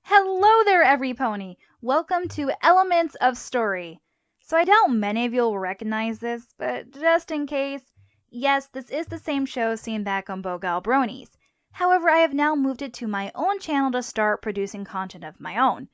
Hello there, every pony! Welcome to Elements of Story. So I doubt many of you will recognize this, but just in case, yes, this is the same show seen back on Bogal Bronies. However, I have now moved it to my own channel to start producing content of my own.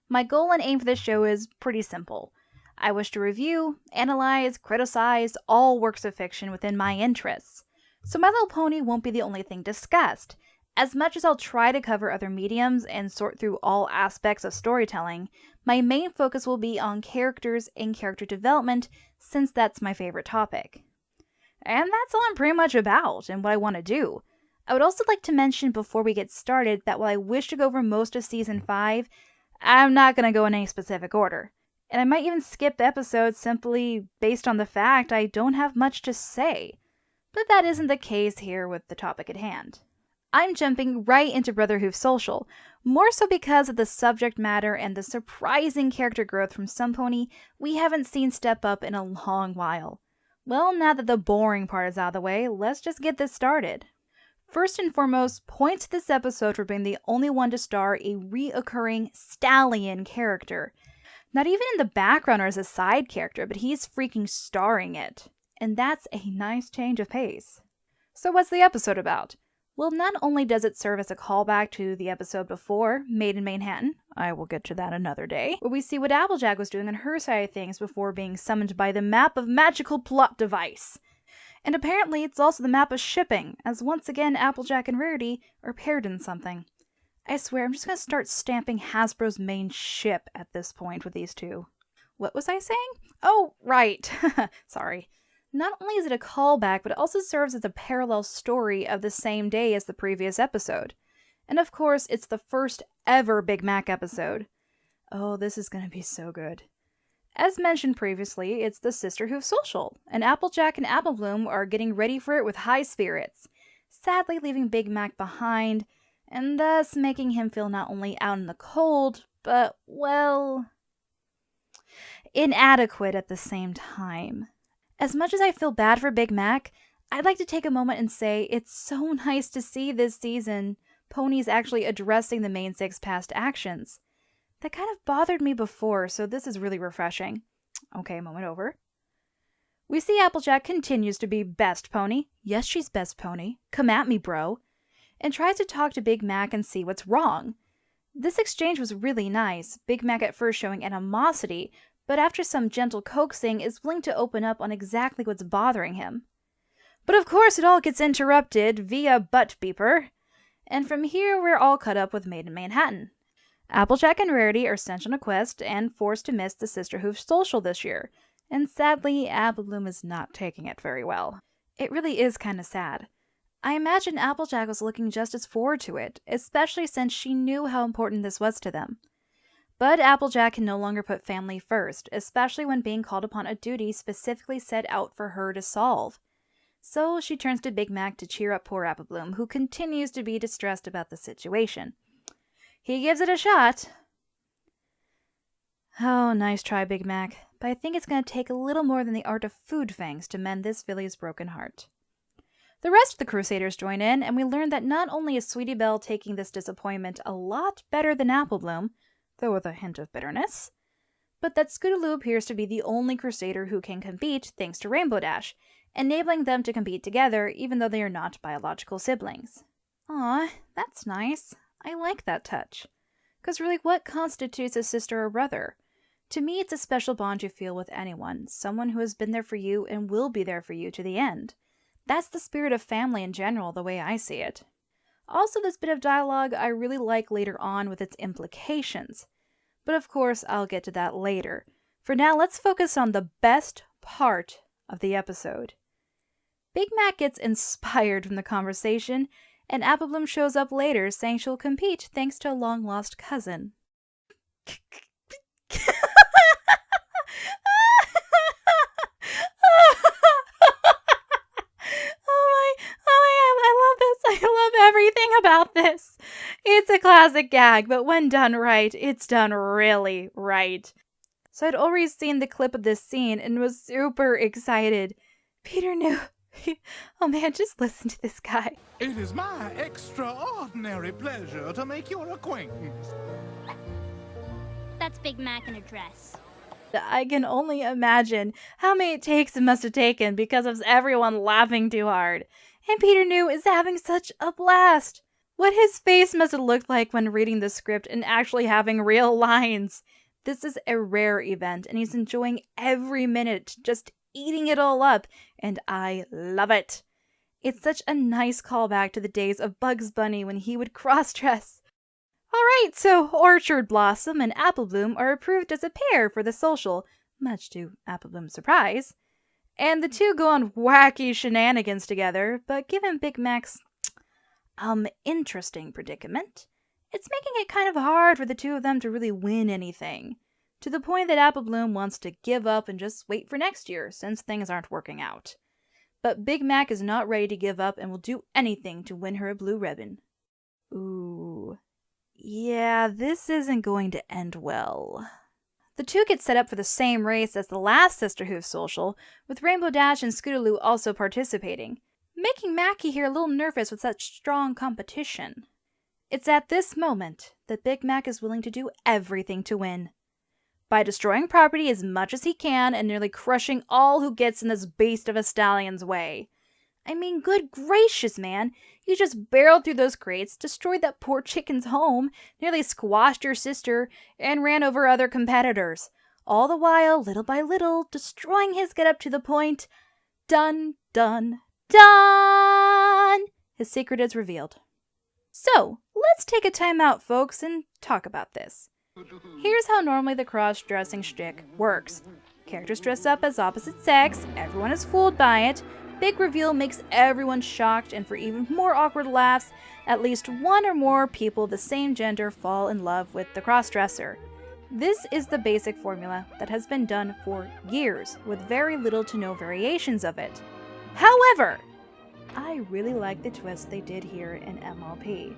My goal and aim for this show is pretty simple. I wish to review, analyze, criticize all works of fiction within my interests. So My Little Pony won't be the only thing discussed. As much as I'll try to cover other mediums and sort through all aspects of storytelling, my main focus will be on characters and character development, since that's my favorite topic. And that's all I'm pretty much about and what I want to do. I would also like to mention before we get started that while I wish to go over most of Season 5, I'm not going to go in any specific order. And I might even skip episodes simply based on the fact I don't have much to say. But that isn't the case here with the topic at hand. I'm jumping right into Brother Hooves Social, more so because of the subject matter and the surprising character growth from some pony we haven't seen step up in a long while. Well, now that the boring part is out of the way, let's just get this started. First and foremost, points to this episode for being the only one to star a reoccurring stallion character. Not even in the background or as a side character, but he's freaking starring it. And that's a nice change of pace. So what's the episode about? Well, not only does it serve as a callback to the episode before, Made in Manhattan, I will get to that another day, where we see what Applejack was doing on her side of things before being summoned by the map of magical plot device. And apparently it's also the map of shipping, as once again Applejack and Rarity are paired in something. I swear, I'm just going to start stamping Hasbro's main ship at this point with these two. What was I saying? Oh, right. Sorry. Not only is it a callback, but it also serves as a parallel story of the same day as the previous episode. And of course, it's the first ever Big Mac episode. Oh, this is going to be so good. As mentioned previously, it's the Sister Hooves Social, and Applejack and Applebloom are getting ready for it with high spirits, sadly leaving Big Mac behind, and thus making him feel not only out in the cold, but, well, inadequate at the same time. As much as I feel bad for Big Mac, I'd like to take a moment and say it's so nice to see this season ponies actually addressing the main six past actions. That kind of bothered me before, so this is really refreshing. Okay, moment over. We see Applejack continues to be best pony. Yes, she's best pony. Come at me, bro. And tries to talk to Big Mac and see what's wrong. This exchange was really nice, Big Mac at first showing animosity, but after some gentle coaxing is willing to open up on exactly what's bothering him. But of course it all gets interrupted via butt beeper, and from here we're all caught up with Made in Manhattan. Applejack and Rarity are sent on a quest and forced to miss the Sister Hooves Social this year, and sadly Applebloom is not taking it very well. It really is kind of sad. I imagine Applejack was looking just as forward to it, especially since she knew how important this was to them. But Applejack can no longer put family first, especially when being called upon a duty specifically set out for her to solve. So she turns to Big Mac to cheer up poor Applebloom, who continues to be distressed about the situation. He gives it a shot. Oh, nice try, Big Mac, but I think it's going to take a little more than the art of food fangs to mend this filly's broken heart. The rest of the Crusaders join in, and we learn that not only is Sweetie Belle taking this disappointment a lot better than Applebloom, though with a hint of bitterness, but that Scootaloo appears to be the only Crusader who can compete thanks to Rainbow Dash, enabling them to compete together even though they are not biological siblings. Aw, that's nice. I like that touch. Because really, what constitutes a sister or brother? To me, it's a special bond you feel with anyone, someone who has been there for you and will be there for you to the end. That's the spirit of family in general, the way I see it. Also, this bit of dialogue I really like later on with its implications. But of course, I'll get to that later. For now, let's focus on the best part of the episode. Big Mac gets inspired from the conversation, and Applebloom shows up later saying she'll compete thanks to a long-lost cousin. I love everything about this. It's a classic gag, but when done right, it's done really right. So I'd already seen the clip of this scene and was super excited. Peter knew. Oh man, just listen to this guy. It is my extraordinary pleasure to make your acquaintance. That's Big Mac in a dress. I can only imagine how many takes it must have taken because of everyone laughing too hard. And Peter New is having such a blast. What his face must have looked like when reading the script and actually having real lines. This is a rare event, and he's enjoying every minute, just eating it all up, and I love it. It's such a nice callback to the days of Bugs Bunny when he would cross-dress. Alright, so Orchard Blossom and Apple Bloom are approved as a pair for the social, much to Apple Bloom's surprise. And the two go on wacky shenanigans together, but given Big Mac's interesting predicament, it's making it kind of hard for the two of them to really win anything. To the point that Apple Bloom wants to give up and just wait for next year, since things aren't working out. But Big Mac is not ready to give up and will do anything to win her a blue ribbon. Ooh. Yeah, this isn't going to end well. The two get set up for the same race as the last Sister Hooves Social, with Rainbow Dash and Scootaloo also participating, making Mackie here a little nervous with such strong competition. It's at this moment that Big Mac is willing to do everything to win. By destroying property as much as he can and nearly crushing all who gets in this beast of a stallion's way. I mean, good gracious, man. You just barreled through those crates, destroyed that poor chicken's home, nearly squashed your sister, and ran over other competitors. All the while, little by little, destroying his getup to the point. Done, done, done! His secret is revealed. So, let's take a time out, folks, and talk about this. Here's how normally the cross-dressing shtick works. Characters dress up as opposite sex, everyone is fooled by it, big reveal makes everyone shocked, and for even more awkward laughs, at least one or more people of the same gender fall in love with the cross-dresser. This is the basic formula that has been done for years, with very little to no variations of it. However, I really like the twist they did here in MLP.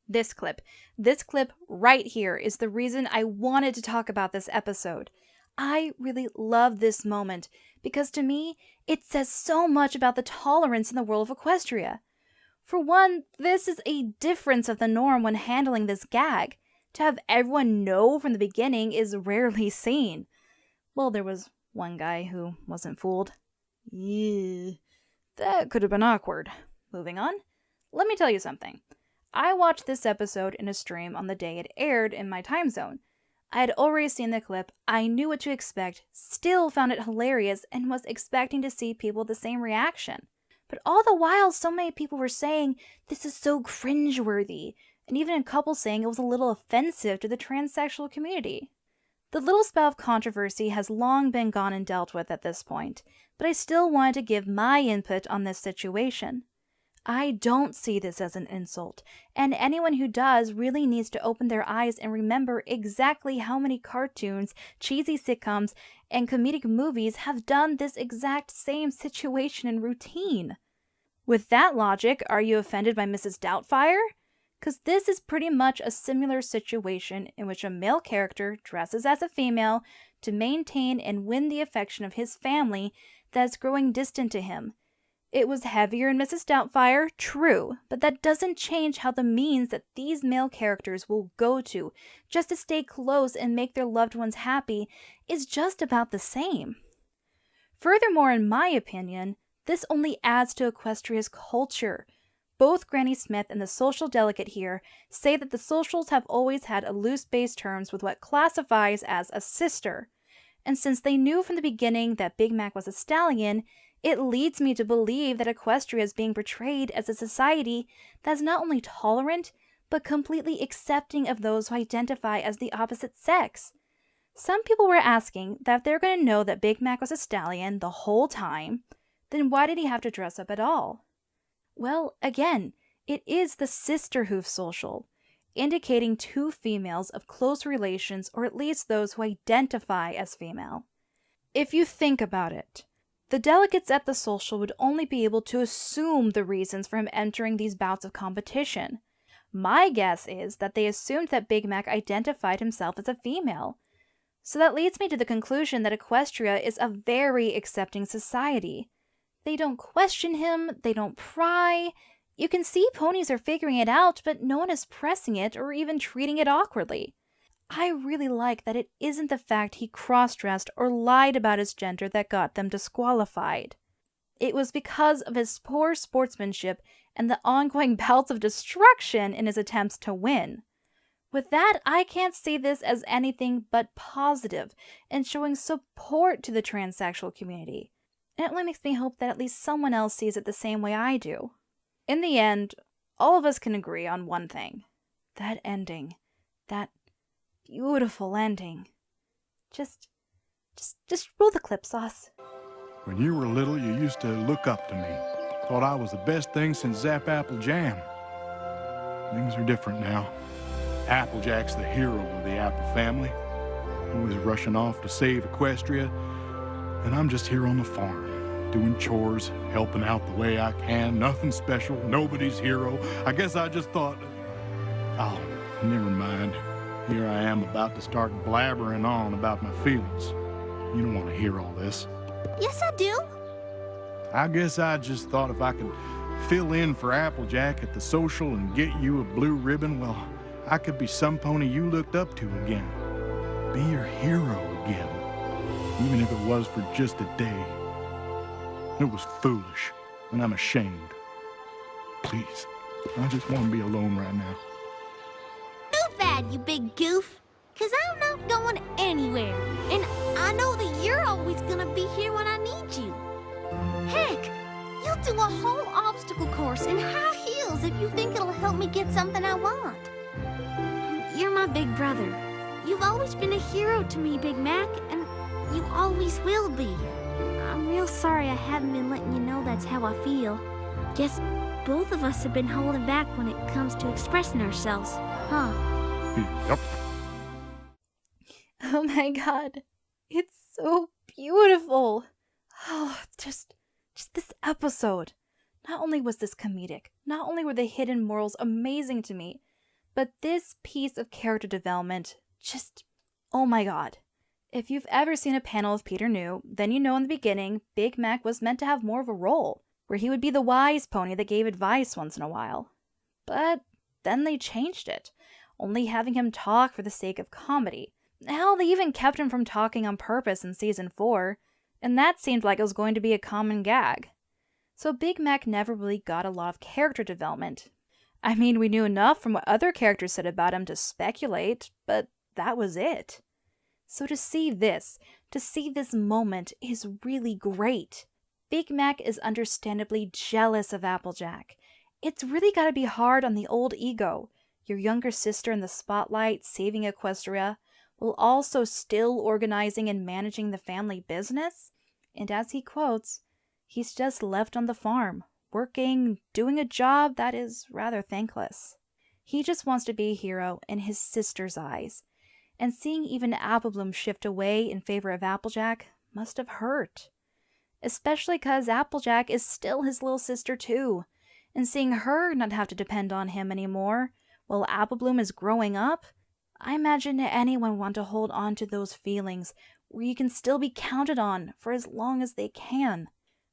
This clip right here is the reason I wanted to talk about this episode. I really love this moment because to me, it says so much about the tolerance in the world of Equestria. For one, this is a difference of the norm when handling this gag. To have everyone know from the beginning is rarely seen. Well, there was one guy who wasn't fooled. Yeah, that could have been awkward. Moving on, let me tell you something. I watched this episode in a stream on the day it aired in my time zone. I had already seen the clip, I knew what to expect, still found it hilarious, and was expecting to see people with the same reaction. But all the while, so many people were saying, this is so cringeworthy, and even a couple saying it was a little offensive to the transsexual community. The little spout of controversy has long been gone and dealt with at this point, but I still wanted to give my input on this situation. I don't see this as an insult, and anyone who does really needs to open their eyes and remember exactly how many cartoons, cheesy sitcoms, and comedic movies have done this exact same situation and routine. With that logic, are you offended by Mrs. Doubtfire? Because this is pretty much a similar situation in which a male character dresses as a female to maintain and win the affection of his family that is growing distant to him. It was heavier in Mrs. Doubtfire, true, but that doesn't change how the means that these male characters will go to just to stay close and make their loved ones happy is just about the same. Furthermore, in my opinion, this only adds to Equestria's culture. Both Granny Smith and the social delegate here say that the socials have always had a loose base terms with what classifies as a sister. And since they knew from the beginning that Big Mac was a stallion, it leads me to believe that Equestria is being portrayed as a society that is not only tolerant, but completely accepting of those who identify as the opposite sex. Some people were asking that if they're going to know that Big Mac was a stallion the whole time, then why did he have to dress up at all? Well, again, it is the Sister Hooves Social, indicating two females of close relations, or at least those who identify as female. If you think about it, the delegates at the social would only be able to assume the reasons for him entering these bouts of competition. My guess is that they assumed that Big Mac identified himself as a female. So that leads me to the conclusion that Equestria is a very accepting society. They don't question him, they don't pry. You can see ponies are figuring it out, but no one is pressing it or even treating it awkwardly. I really like that it isn't the fact he cross-dressed or lied about his gender that got them disqualified. It was because of his poor sportsmanship and the ongoing bouts of destruction in his attempts to win. With that, I can't see this as anything but positive and showing support to the transsexual community. And it only makes me hope that at least someone else sees it the same way I do. In the end, all of us can agree on one thing. That ending. That beautiful ending. Just roll the clip, Sauce. When you were little, you used to look up to me. Thought I was the best thing since Zap Apple Jam. Things are different now. Applejack's the hero of the Apple family. Always rushing off to save Equestria. And I'm just here on the farm, doing chores, helping out the way I can. Nothing special, nobody's hero. I guess I just thought, oh, never mind. Here I am about to start blabbering on about my feelings. You don't want to hear all this. Yes, I do. I guess I just thought if I could fill in for Applejack at the social and get you a blue ribbon, well, I could be some pony you looked up to again. Be your hero again. Even if it was for just a day. It was foolish, and I'm ashamed. Please, I just want to be alone right now. Too bad, you big goof. 'Cause I'm not going anywhere. And I know that you're always gonna be here when I need you. Heck, you'll do a whole obstacle course in high heels if you think it'll help me get something I want. You're my big brother. You've always been a hero to me, Big Mac, and you always will be. I'm real sorry I haven't been letting you know that's how I feel. Guess both of us have been holding back when it comes to expressing ourselves, huh? Yep. Oh my god. It's so beautiful. Oh, just this episode. Not only was this comedic, not only were the hidden morals amazing to me, but this piece of character development just, oh my god. If you've ever seen a panel of Peter New, then you know in the beginning, Big Mac was meant to have more of a role, where he would be the wise pony that gave advice once in a while. But then they changed it, only having him talk for the sake of comedy. Hell, they even kept him from talking on purpose in Season 4, and that seemed like it was going to be a common gag. So Big Mac never really got a lot of character development. I mean, we knew enough from what other characters said about him to speculate, but that was it. So to see this moment is really great. Big Mac is understandably jealous of Applejack. It's really gotta be hard on the old ego, your younger sister in the spotlight saving Equestria, while also still organizing and managing the family business. And as he quotes, he's just left on the farm, working, doing a job that is rather thankless. He just wants to be a hero in his sister's eyes. And seeing even Applebloom shift away in favor of Applejack must have hurt. Especially because Applejack is still his little sister too. And seeing her not have to depend on him anymore, while Applebloom is growing up, I imagine anyone want to hold on to those feelings where you can still be counted on for as long as they can.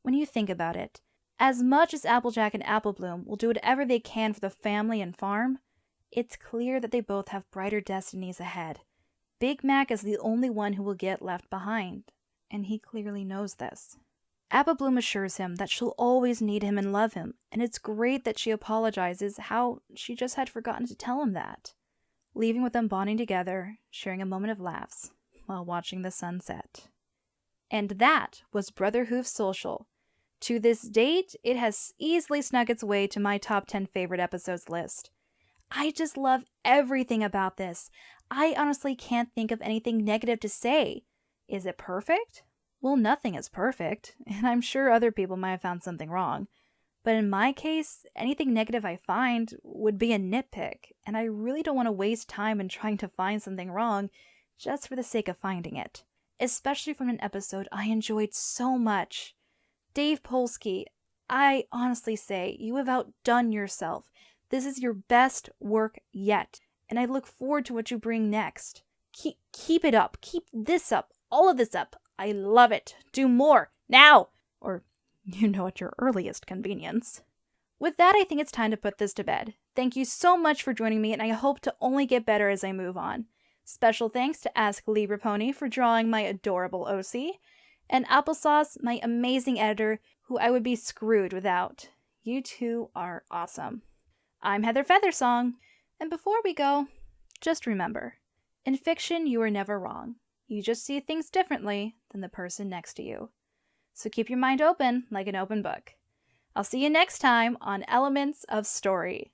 When you think about it, as much as Applejack and Applebloom will do whatever they can for the family and farm, it's clear that they both have brighter destinies ahead. Big Mac is the only one who will get left behind, and he clearly knows this. Applebloom assures him that she'll always need him and love him, and it's great that she apologizes how she just had forgotten to tell him that, leaving with them bonding together, sharing a moment of laughs while watching the sunset. And that was Brother Hooves Social. To this date, it has easily snuck its way to my top 10 favorite episodes list. I just love everything about this. I honestly can't think of anything negative to say. Is it perfect? Well, nothing is perfect, and I'm sure other people might have found something wrong. But in my case, anything negative I find would be a nitpick, and I really don't want to waste time in trying to find something wrong just for the sake of finding it. Especially from an episode I enjoyed so much. Dave Polsky, I honestly say you have outdone yourself. This is your best work yet, and I look forward to what you bring next. Keep it up. Keep this up. All of this up. I love it. Do more. Now! Or, at your earliest convenience. With that, I think it's time to put this to bed. Thank you so much for joining me, and I hope to only get better as I move on. Special thanks to Ask Libra Pony for drawing my adorable OC, and Applesauce, my amazing editor, who I would be screwed without. You two are awesome. I'm Heather Feathersong, and before we go, just remember, in fiction you are never wrong. You just see things differently than the person next to you. So keep your mind open like an open book. I'll see you next time on Elements of Story.